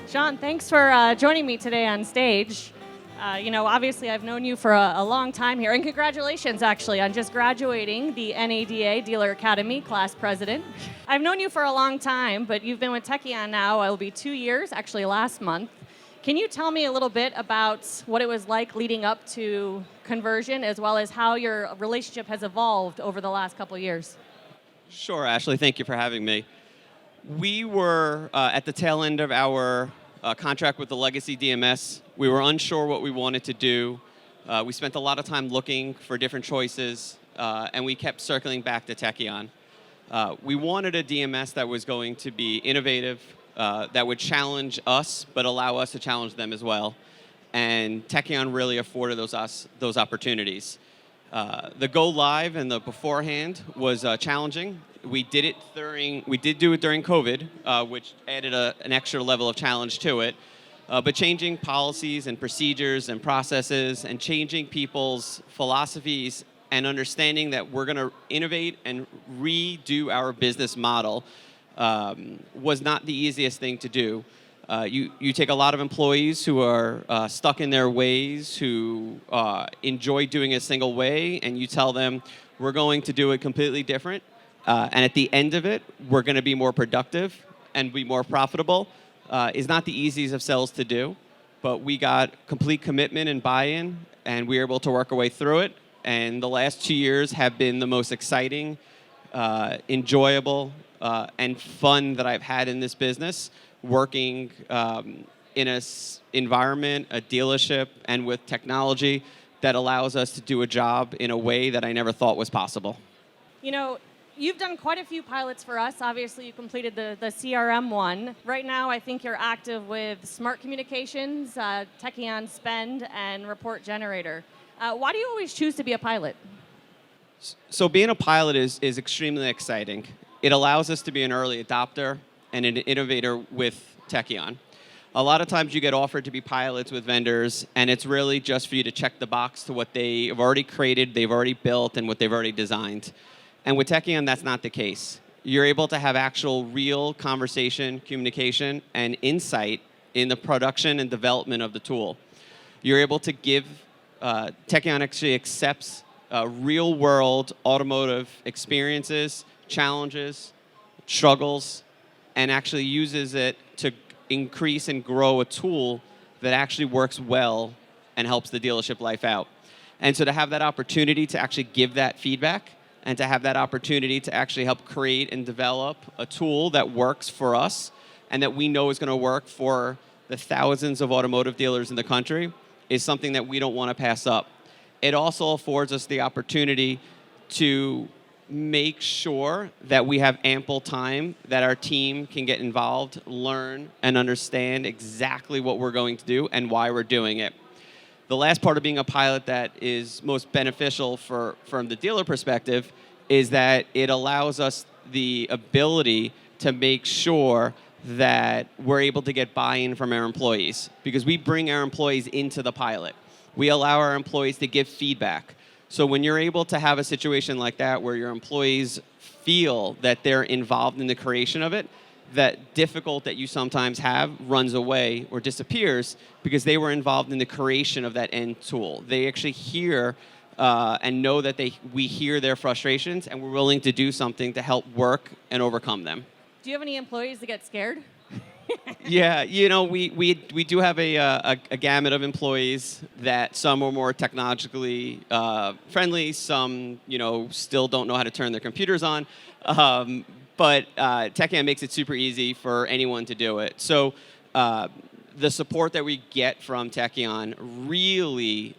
Shaun, thanks for joining me today on stage. Obviously I've known you for a long time here, and congratulations actually on just graduating the NADA Dealer Academy class president. I've known you for a long time, but you've been with Tekion now, it'll be 2 years, actually last month. Can you tell me a little bit about what it was like leading up to conversion, as well as how your relationship has evolved over the last couple of years? Sure, Ashley. Thank you for having me. We were at the tail end of our contract with the legacy DMS. We were unsure what we wanted to do. We spent a lot of time looking for different choices, and we kept circling back to Tekion. We wanted a DMS that was going to be innovative, that would challenge us, but allow us to challenge them as well. And Tekion really afforded those opportunities. The go live and the beforehand was challenging. We did do it during COVID, which added an extra level of challenge to it. But changing policies and procedures and processes and changing people's philosophies and understanding that we're going to innovate and redo our business model was not the easiest thing to do. You take a lot of employees who are stuck in their ways, who enjoy doing it a single way, and you tell them, we're going to do it completely different. And at the end of it, we're going to be more productive and be more profitable. Is not the easiest of sells to do, but we got complete commitment and buy-in, and we were able to work our way through it. And the last 2 years have been the most exciting, enjoyable, and fun that I've had in this business, working in an environment, a dealership, and with technology that allows us to do a job in a way that I never thought was possible. You've done quite a few pilots for us. Obviously, you completed the CRM one. Right now, I think you're active with Smart Communications, Techon Spend, and Report Generator. Why do you always choose to be a pilot? So being a pilot is extremely exciting. It allows us to be an early adopter and an innovator with Tekion. A lot of times you get offered to be pilots with vendors, and it's really just for you to check the box to what they have already created, they've already built, and what they've already designed. And with Tekion, that's not the case. You're able to have actual real conversation, communication, and insight in the production and development of the tool. You're able to give, Tekion actually accepts real-world automotive experiences, challenges, struggles, and actually uses it to increase and grow a tool that actually works well and helps the dealership life out. And so to have that opportunity to actually give that feedback and to have that opportunity to actually help create and develop a tool that works for us and that we know is going to work for the thousands of automotive dealers in the country is something that we don't want to pass up. It also affords us the opportunity to make sure that we have ample time that our team can get involved, learn, and understand exactly what we're going to do and why we're doing it. The last part of being a pilot that is most beneficial from the dealer perspective is that it allows us the ability to make sure that we're able to get buy-in from our employees, because we bring our employees into the pilot. We allow our employees to give feedback. So when you're able to have a situation like that where your employees feel that they're involved in the creation of it, that difficult that you sometimes have runs away or disappears because they were involved in the creation of that end tool. They actually hear and know that we hear their frustrations, and we're willing to do something to help work and overcome them. Do you have any employees that get scared? Yeah, we do have a gamut of employees that some are more technologically friendly, some still don't know how to turn their computers on, but Tekion makes it super easy for anyone to do it. So the support that we get from Tekion really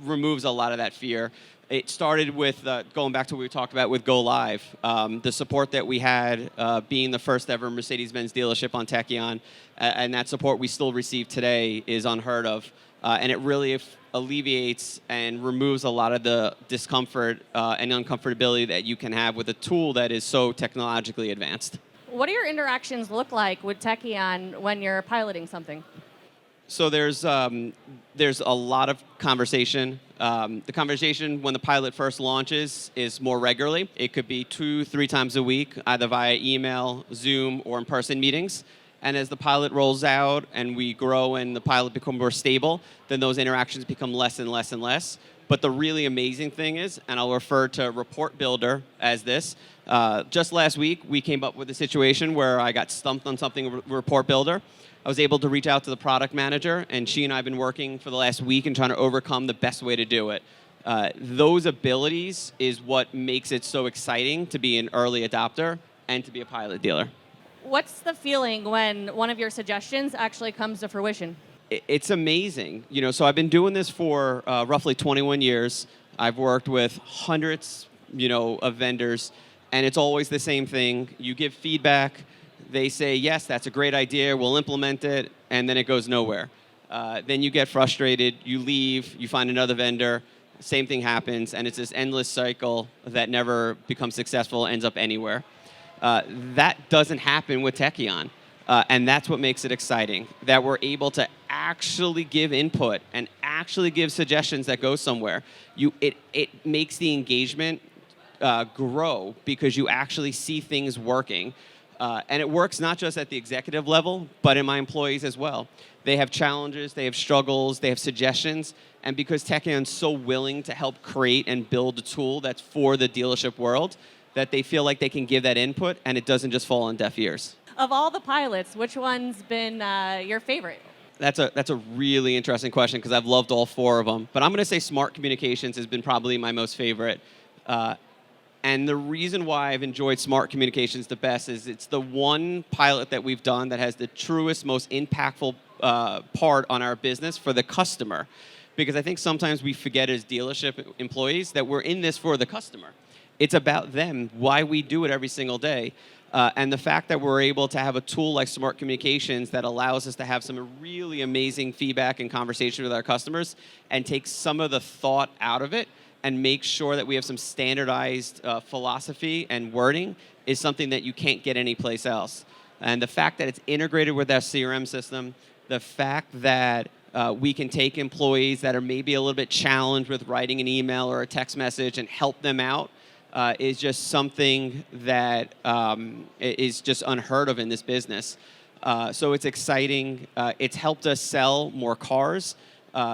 removes a lot of that fear. It started with, going back to what we talked about with Go Live, the support that we had being the first ever Mercedes-Benz dealership on Tekion, and that support we still receive today is unheard of. And it really alleviates and removes a lot of the discomfort and uncomfortability that you can have with a tool that is so technologically advanced. What do your interactions look like with Tekion when you're piloting something? So there's a lot of conversation. The conversation when the pilot first launches is more regularly. It could be 2-3 times a week, either via email, Zoom, or in-person meetings. And as the pilot rolls out and we grow and the pilot becomes more stable, then those interactions become less and less and less. But the really amazing thing is, and I'll refer to Report Builder as this, just last week we came up with a situation where I got stumped on something with Report Builder. I was able to reach out to the product manager, and she and I have been working for the last week and trying to overcome the best way to do it. Those abilities is what makes it so exciting to be an early adopter and to be a pilot dealer. What's the feeling when one of your suggestions actually comes to fruition? It's amazing. So I've been doing this for roughly 21 years. I've worked with hundreds, of vendors, and it's always the same thing. You give feedback, they say, yes, that's a great idea, we'll implement it, and then it goes nowhere. Then you get frustrated, you leave, you find another vendor, same thing happens, and it's this endless cycle that never becomes successful, ends up anywhere. That doesn't happen with Tekion. And that's what makes it exciting, that we're able to actually give input and actually give suggestions that go somewhere. It makes the engagement grow because you actually see things working. And it works not just at the executive level, but in my employees as well. They have challenges, they have struggles, they have suggestions. And because Tekion's so willing to help create and build a tool that's for the dealership world, that they feel like they can give that input and it doesn't just fall on deaf ears. Of all the pilots, which one's been your favorite? That's a really interesting question because I've loved all four of them. But I'm going to say smart communications has been probably my most favorite. And the reason why I've enjoyed smart communications the best is it's the one pilot that we've done that has the truest, most impactful part on our business for the customer. Because I think sometimes we forget as dealership employees that we're in this for the customer. It's about them, why we do it every single day. And the fact that we're able to have a tool like Smart Communications that allows us to have some really amazing feedback and conversation with our customers and take some of the thought out of it and make sure that we have some standardized philosophy and wording is something that you can't get anyplace else. And the fact that it's integrated with our CRM system, the fact that we can take employees that are maybe a little bit challenged with writing an email or a text message and help them out is just something that is just unheard of in this business. So it's exciting. It's helped us sell more cars,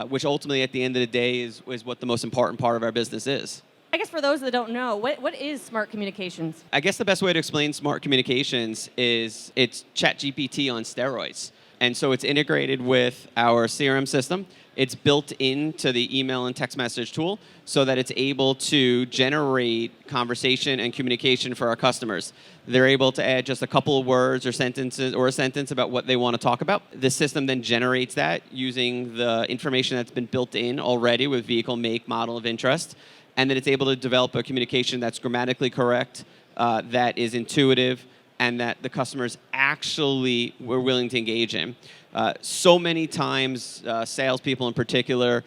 which ultimately at the end of the day is what the most important part of our business is. I guess for those that don't know, what is smart communications? I guess the best way to explain smart communications is it's ChatGPT on steroids. And so it's integrated with our CRM system. It's built into the email and text message tool so that it's able to generate conversation and communication for our customers. They're able to add just a couple of words or sentences or a sentence about what they want to talk about. The system then generates that using the information that's been built in already with vehicle, make, model of interest. And then it's able to develop a communication that's grammatically correct, that is intuitive, and that the customers actually were willing to engage in. So many times, salespeople in particular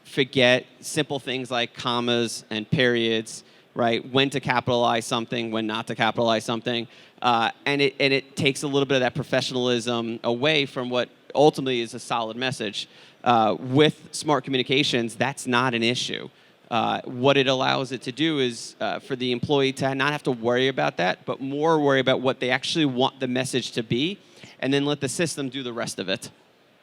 forget simple things like commas and periods, right? When to capitalize something, when not to capitalize something. And it takes a little bit of that professionalism away from what ultimately is a solid message. With smart communications, that's not an issue. What it allows it to do is for the employee to not have to worry about that, but more worry about what they actually want the message to be, and then let the system do the rest of it.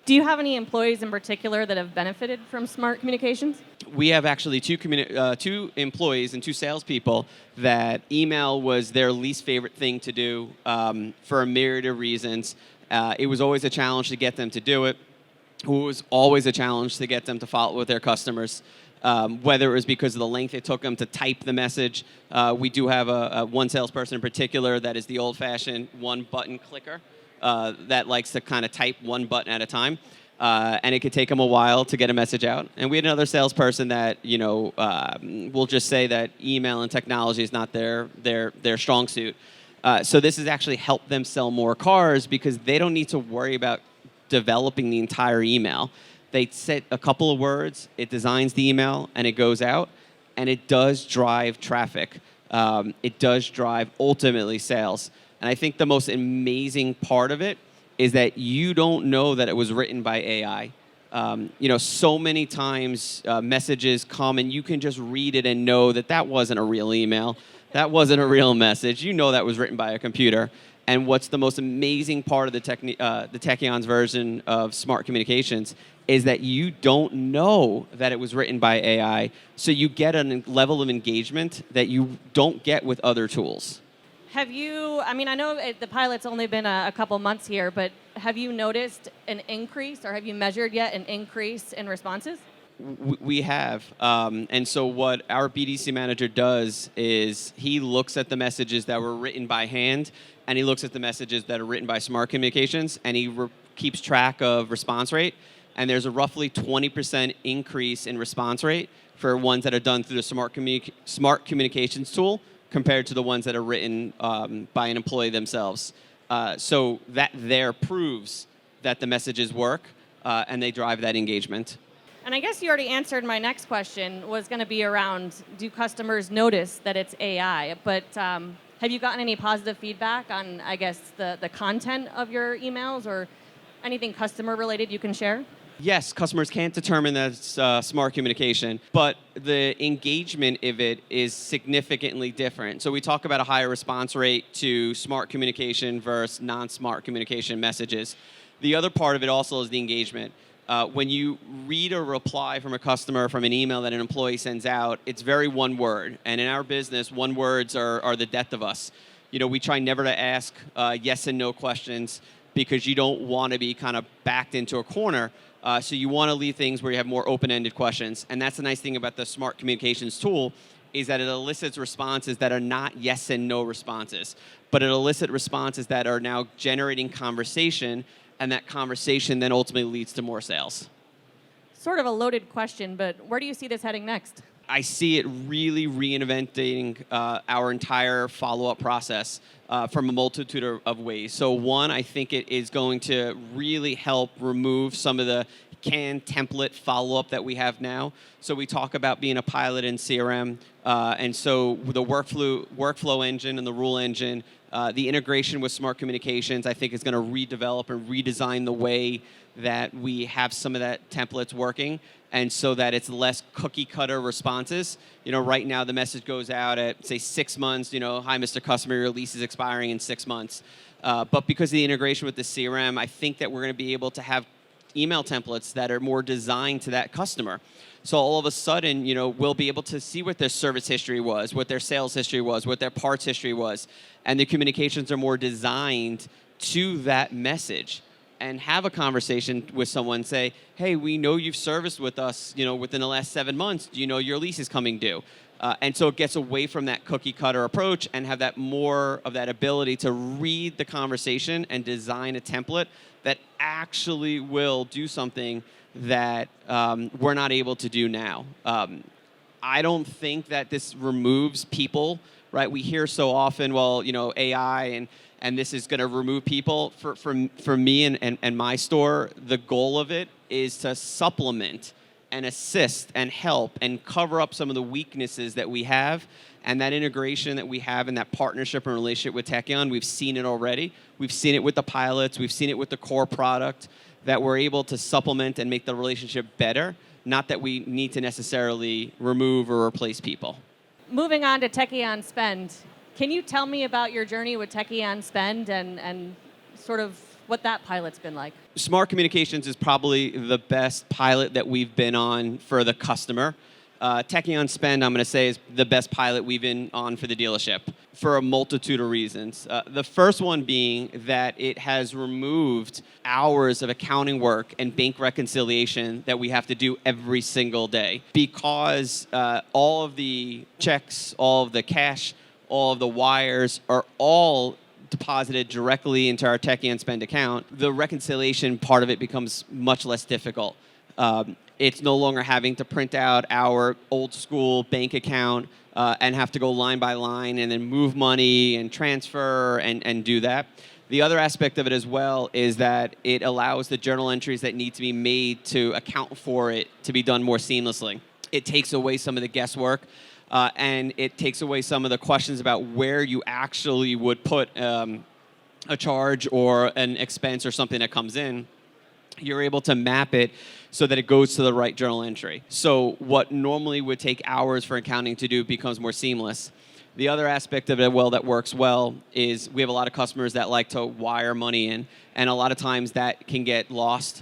Do you have any employees in particular that have benefited from smart communications? We have actually two employees and two salespeople that email was their least favorite thing to do for a myriad of reasons. It was always a challenge to get them to do it. It was always a challenge to get them to follow up with their customers. Whether it was because of the length it took them to type the message. We do have one salesperson in particular that is the old-fashioned one-button clicker that likes to kind of type one button at a time. And it could take them a while to get a message out. And we had another salesperson that, will just say that email and technology is not their strong suit. So this has actually helped them sell more cars because they don't need to worry about developing the entire email. They set a couple of words, it designs the email, and it goes out, and it does drive traffic. It does drive, ultimately, sales. And I think the most amazing part of it is that you don't know that it was written by AI. So many times messages come, and you can just read it and know that that wasn't a real email. That wasn't a real message. You know that was written by a computer. And what's the most amazing part of the Tekion's version of smart communications is that you don't know that it was written by AI, so you get a level of engagement that you don't get with other tools. Have you, I mean, I know the pilot's only been a couple months here, but have you noticed an increase, or have you measured yet an increase in responses? We have. And so what our BDC manager does is he looks at the messages that were written by hand, and he looks at the messages that are written by smart communications, and he keeps track of response rate. And there's a roughly 20% increase in response rate for ones that are done through the smart communications tool compared to the ones that are written by an employee themselves. So that there proves that the messages work and they drive that engagement. And I guess you already answered my next question, was going to be around, do customers notice that it's AI? But have you gotten any positive feedback on, I guess, the content of your emails or anything customer related you can share? Yes, customers can't determine that it's smart communication, but the engagement of it is significantly different. So we talk about a higher response rate to smart communication versus non-smart communication messages. The other part of it also is the engagement. When you read a reply from a customer from an email that an employee sends out, it's very one word. And in our business, one words are the death of us. You know, we try never to ask yes and no questions because you don't want to be kind of backed into a corner. So you want to leave things where you have more open-ended questions. And that's the nice thing about the smart communications tool is that it elicits responses that are not yes and no responses, but it elicits responses that are now generating conversation, and that conversation then ultimately leads to more sales. Sort of a loaded question, but where do you see this heading next? I see it really reinventing our entire follow-up process from a multitude of ways. So one, I think it is going to really help remove some of the canned template follow-up that we have now. So we talk about being a pilot in CRM, and so the workflow engine and the rule engine, the integration with smart communications, I think is going to redevelop and redesign the way that we have some of that templates working, and so that it's less cookie cutter responses. You know, right now the message goes out at, say, 6 months, you know, hi, Mr. Customer, your lease is expiring in 6 months. But because of the integration with the CRM, I think that we're going to be able to have email templates that are more designed to that customer. So all of a sudden, you know, we'll be able to see what their service history was, what their sales history was, what their parts history was, and the communications are more designed to that message. And have a conversation with someone, say, hey, we know you've serviced with us, you know, within the last 7 months. Do you know your lease is coming due? And so it gets away from that cookie cutter approach and have that more of that ability to read the conversation and design a template that actually will do something that we're not able to do now. I don't think that this removes people, right? We hear so often, well, you know, AI and this is going to remove people. For me and my store, the goal of it is to supplement and assist and help and cover up some of the weaknesses that we have. And that integration that we have and that partnership and relationship with Tekion, we've seen it already. We've seen it with the pilots. We've seen it with the core product, that we're able to supplement and make the relationship better, not that we need to necessarily remove or replace people. Moving on to Techon Spend, can you tell me about your journey with Techon Spend and sort of what that pilot's been like? Smart communications is probably the best pilot that we've been on for the customer. Techon Spend, I'm going to say, is the best pilot we've been on for the dealership for a multitude of reasons. The first one being that it has removed hours of accounting work and bank reconciliation that we have to do every single day, because all of the checks, all of the cash, all of the wires are all deposited directly into our Tekion Spend account. The reconciliation part of it becomes much less difficult. It's no longer having to print out our old school bank account and have to go line by line and then move money and transfer and do that. The other aspect of it as well is that it allows the journal entries that need to be made to account for it to be done more seamlessly. It takes away some of the guesswork. And it takes away some of the questions about where you actually would put a charge or an expense or something that comes in. You're able to map it so that it goes to the right journal entry. So what normally would take hours for accounting to do becomes more seamless. The other aspect of it, well, that works well is we have a lot of customers that like to wire money in, and a lot of times that can get lost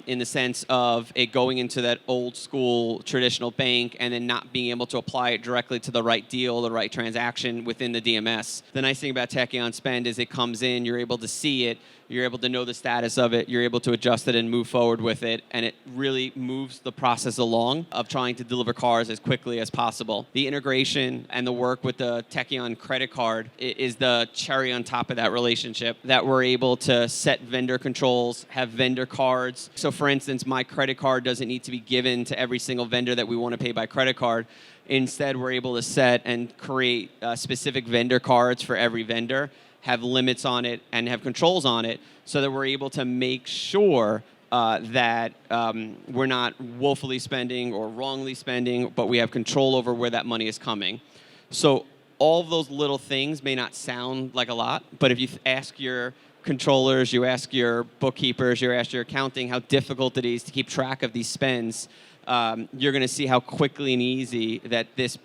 in the sense of it going into that old school traditional bank and then not being able to apply it directly to the right deal, the right transaction within the DMS. The nice thing about Techon Spend is it comes in, you're able to see it, you're able to know the status of it, you're able to adjust it and move forward with it, and it really moves the process along of trying to deliver cars as quickly as possible. The integration and the work with the Tekion credit card is the cherry on top of that relationship, that we're able to set vendor controls, have vendor cards. So for instance, my credit card doesn't need to be given to every single vendor that we want to pay by credit card. Instead, we're able to set and create specific vendor cards for every vendor, have limits on it, and have controls on it, so that we're able to make sure that we're not woefully spending or wrongly spending, but we have control over where that money is coming. So all of those little things may not sound like a lot, but if you ask your controllers, you ask your bookkeepers, you ask your accounting how difficult it is to keep track of these spends, you're going to see how quickly and easy that this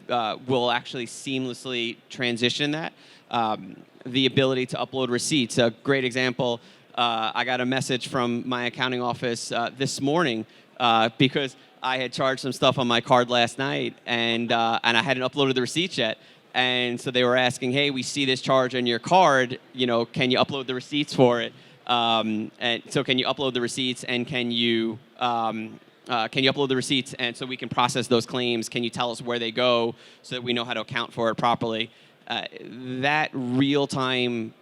will actually seamlessly transition that. The ability to upload receipts. A great example, I got a message from my accounting office this morning because I had charged some stuff on my card last night and I hadn't uploaded the receipts yet. And so they were asking, hey, we see this charge on your card, can you upload the receipts for it? And so can you upload the receipts and can you upload the receipts and so we can process those claims? Can you tell us where they go so that we know how to account for it properly? That real-time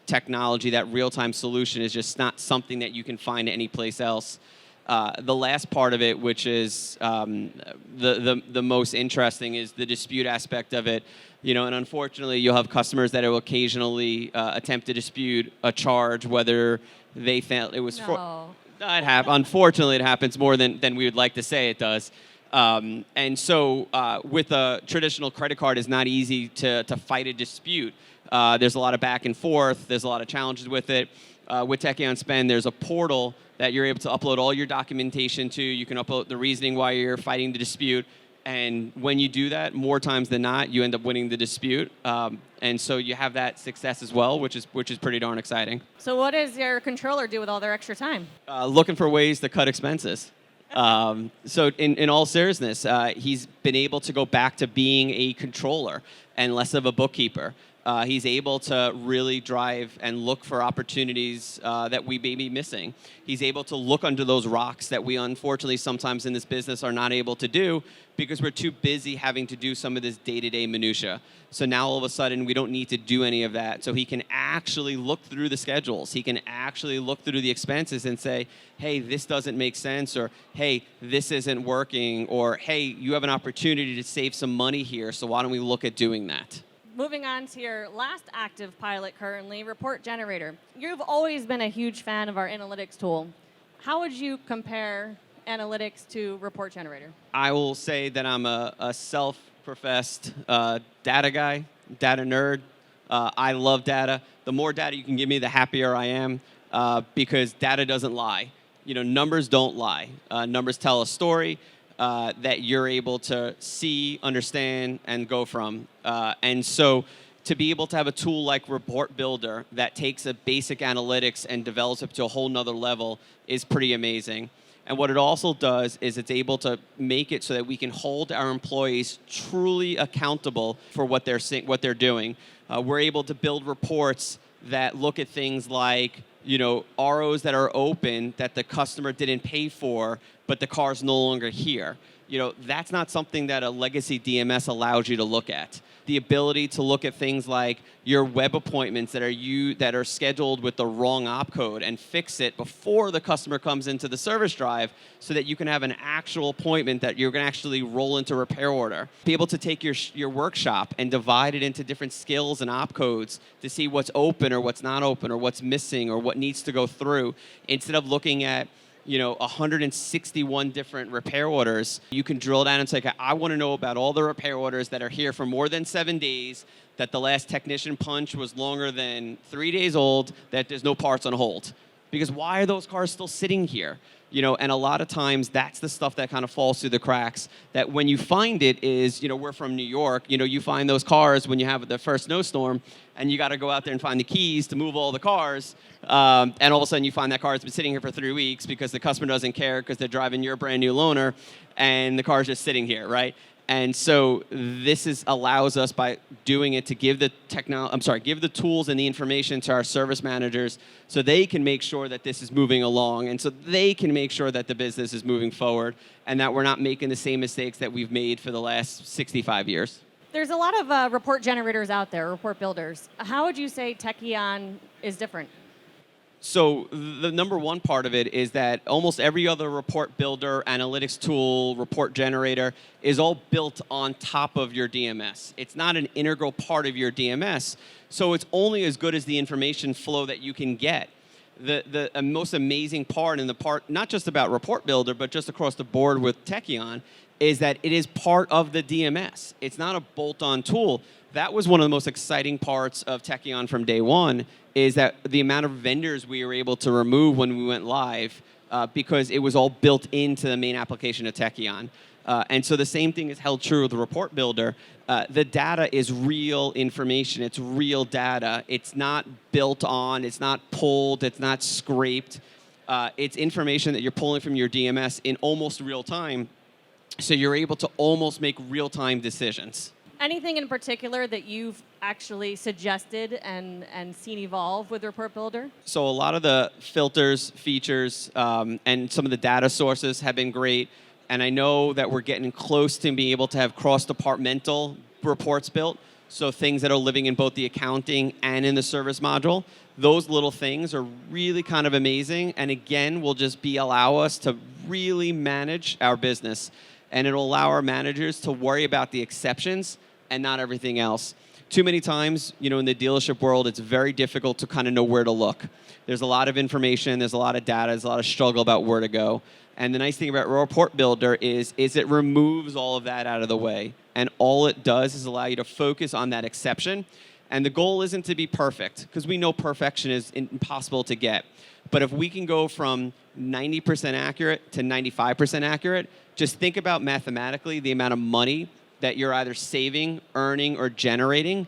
technology, that real-time solution is just not something that you can find anyplace else. The last part of it, which is the most interesting, is the dispute aspect of it. And unfortunately, you'll have customers that will occasionally attempt to dispute a charge, whether they felt it was Unfortunately, it happens more than we would like to say it does. And so with a traditional credit card, it's not easy to fight a dispute. There's a lot of back and forth. There's a lot of challenges with it. With Tekion Spend, there's a portal that you're able to upload all your documentation to. You can upload the reasoning why you're fighting the dispute. And when you do that, more times than not, you end up winning the dispute. And so you have that success as well, which is pretty darn exciting. So what does your controller do with all their extra time? Looking for ways to cut expenses. So in all seriousness, he's been able to go back to being a controller and less of a bookkeeper. He's able to really drive and look for opportunities that we may be missing. He's able to look under those rocks that we unfortunately sometimes in this business are not able to do because we're too busy having to do some of this day-to-day minutia. So now all of a sudden we don't need to do any of that. So he can actually look through the schedules. He can actually look through the expenses and say, hey, this doesn't make sense, or hey, this isn't working, or hey, you have an opportunity to save some money here, so why don't we look at doing that? Moving on to your last active pilot currently, Report Generator. You've always been a huge fan of our analytics tool. How would you compare analytics to Report Generator? I will say that I'm a self-professed data guy, data nerd. I love data. The more data you can give me, the happier I am because data doesn't lie. Numbers don't lie. Numbers tell a story that you're able to see, understand, and go from. And so to be able to have a tool like Report Builder that takes a basic analytics and develops it to a whole nother level is pretty amazing. And what it also does is it's able to make it so that we can hold our employees truly accountable for what they're doing. We're able to build reports that look at things like, ROs that are open that the customer didn't pay for, but the car's no longer here. That's not something that a legacy DMS allows you to look at. The ability to look at things like your web appointments that are scheduled with the wrong opcode and fix it before the customer comes into the service drive so that you can have an actual appointment that you're going to actually roll into repair order. Be able to take your workshop and divide it into different skills and opcodes to see what's open or what's not open or what's missing or what needs to go through instead of looking at 161 different repair orders. You can drill down and say, okay, I want to know about all the repair orders that are here for more than 7 days, that the last technician punch was longer than 3 days old, that there's no parts on hold. Because why are those cars still sitting here? And a lot of times that's the stuff that kind of falls through the cracks, that when you find it is, we're from New York, you find those cars when you have the first snowstorm, and you got to go out there and find the keys to move all the cars, and all of a sudden you find that car has been sitting here for 3 weeks because the customer doesn't care because they're driving your brand new loaner, and the car's just sitting here, right? And so this allows us, by doing it, to give the tools and the information to our service managers so they can make sure that this is moving along, and so they can make sure that the business is moving forward and that we're not making the same mistakes that we've made for the last 65 years. There's a lot of report generators out there, report builders. How would you say Tekion is different? So the number one part of it is that almost every other report builder, analytics tool, report generator is all built on top of your DMS. It's not an integral part of your DMS, so it's only as good as the information flow that you can get. The most amazing part, and the part not just about report builder, but just across the board with Tekion, is that it is part of the DMS. It's not a bolt-on tool. That was one of the most exciting parts of Tekion from day one, is that the amount of vendors we were able to remove when we went live, because it was all built into the main application of Tekion. And so the same thing is held true with the report builder. The data is real information. It's real data. It's not built on. It's not pulled. It's not scraped. It's information that you're pulling from your DMS in almost real time. So you're able to almost make real-time decisions. Anything in particular that you've actually suggested and seen evolve with Report Builder? So a lot of the filters, features, and some of the data sources have been great. And I know that we're getting close to being able to have cross-departmental reports built. So things that are living in both the accounting and in the service module. Those little things are really kind of amazing. And again, will just allow us to really manage our business. And it'll allow our managers to worry about the exceptions and not everything else. Too many times, in the dealership world, it's very difficult to kind of know where to look. There's a lot of information, there's a lot of data, there's a lot of struggle about where to go. And the nice thing about Report Builder is it removes all of that out of the way. And all it does is allow you to focus on that exception. And the goal isn't to be perfect, because we know perfection is impossible to get. But if we can go from 90% accurate to 95% accurate, just think about mathematically the amount of money that you're either saving, earning, or generating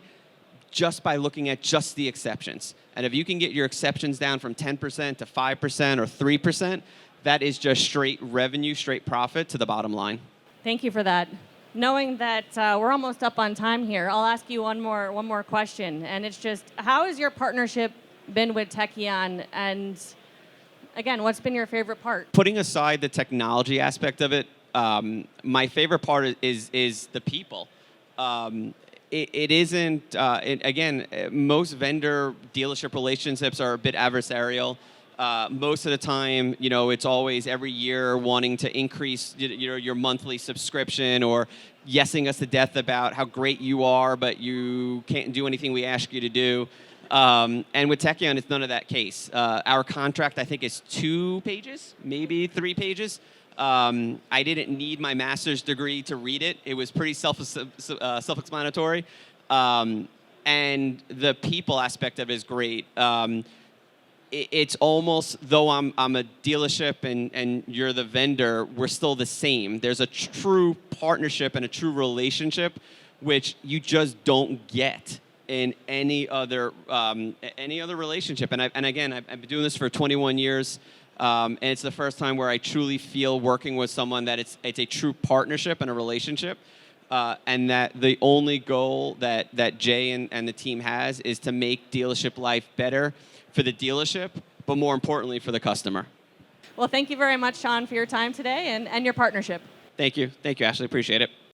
just by looking at just the exceptions. And if you can get your exceptions down from 10% to 5% or 3%, that is just straight revenue, straight profit to the bottom line. Thank you for that. Knowing that we're almost up on time here, I'll ask you one more question. And it's just, how has your partnership been with Tekion? And again, what's been your favorite part? Putting aside the technology aspect of it, my favorite part is the people. It isn't, again, most vendor dealership relationships are a bit adversarial. Most of the time, it's always every year wanting to increase your monthly subscription, or yesing us to death about how great you are, but you can't do anything we ask you to do. And with Tekion, it's none of that case. Our contract, I think, is 2 pages, maybe 3 pages. I didn't need my master's degree to read it. It was pretty self-explanatory. And the people aspect of it is great. It's almost, though I'm a dealership and you're the vendor, we're still the same. There's a true partnership and a true relationship, which you just don't get in any other relationship. And again, I've been doing this for 21 years. And it's the first time where I truly feel working with someone that it's a true partnership and a relationship, and that the only goal that Jay and the team has is to make dealership life better for the dealership, but more importantly for the customer. Well, thank you very much, Shaun, for your time today and your partnership. Thank you, Ashley. Appreciate it.